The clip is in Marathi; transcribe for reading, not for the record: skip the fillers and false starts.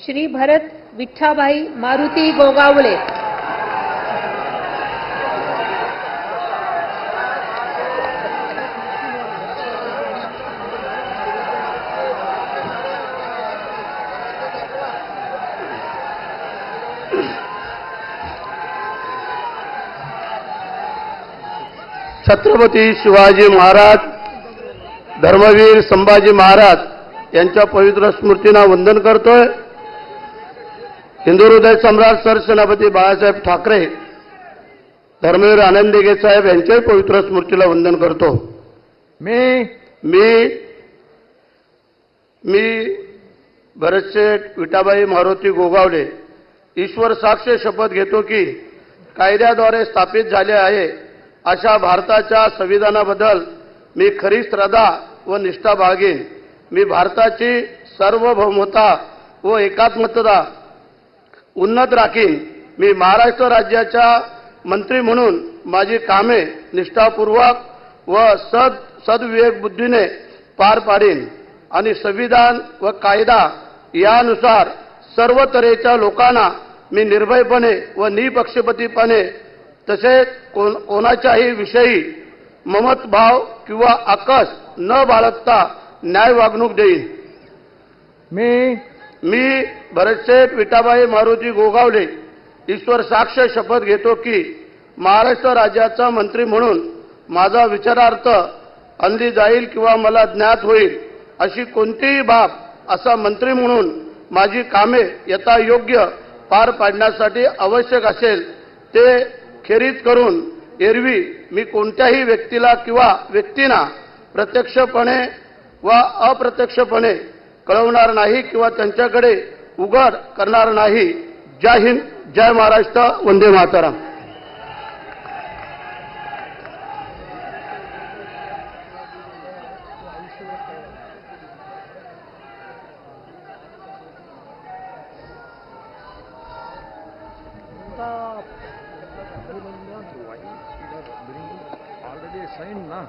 श्री भरत विठ्ठाभाई मारुती गोगावले। छत्रपती शिवाजी महाराज, धर्मवीर संभाजी महाराज यांच्या पवित्र स्मृतींना वंदन करतोय। हिंदू हृदय सम्राट सरसेनापती बाळासाहेब ठाकरे, धर्मवीर आनंद दिघे साहेब यांच्याही पवित्र स्मृतीला वंदन करतो। मी भरतशेठ विठाबाई मारुती गोगावले ईश्वर साक्ष शपथ घेतो की कायद्याद्वारे स्थापित झाले आहे अशा भारताच्या संविधानाबद्दल मी खरी श्रद्धा व निष्ठा बाळगेन। मी भारताची सार्वभौमता व एकात्मता उन्नत राखीन। मी महाराष्ट्र राज्याच्या मंत्री म्हणून माझी कामे निष्ठापूर्वक व सद्विवेक बुद्धीने पार पाडीन आणि संविधान व कायदा यानुसार सर्व तऱ्हेच्या लोकांना मी निर्भयपणे व निपक्षपातीपणे तसेच कोणाच्याही विषयी ममतभाव किंवा आकस न बाळगता न्याय वागणूक देईन। मी भरतशेठ विठाबाई मारुती गोगावले ईश्वर साक्ष शपथ घेतो की महाराष्ट्र राज्याचा मंत्री म्हणून माझा विचारार्थ अंधी जाईल किंवा मला ज्ञात होईल अशी कोणतीही बाब असा मंत्री म्हणून माझी कामे यथायोग्य पार पाडण्यासाठी आवश्यक असेल ते खेरीज करून एरवी मी कोणत्याही व्यक्तीला किंवा व्यक्तींना प्रत्यक्षपणे व अप्रत्यक्षपणे कळवणार नाही किंवा त्यांच्याकडे उघड करणार नाही। जय हिंद, जय Maharashtra, Vande Mataram. already signed na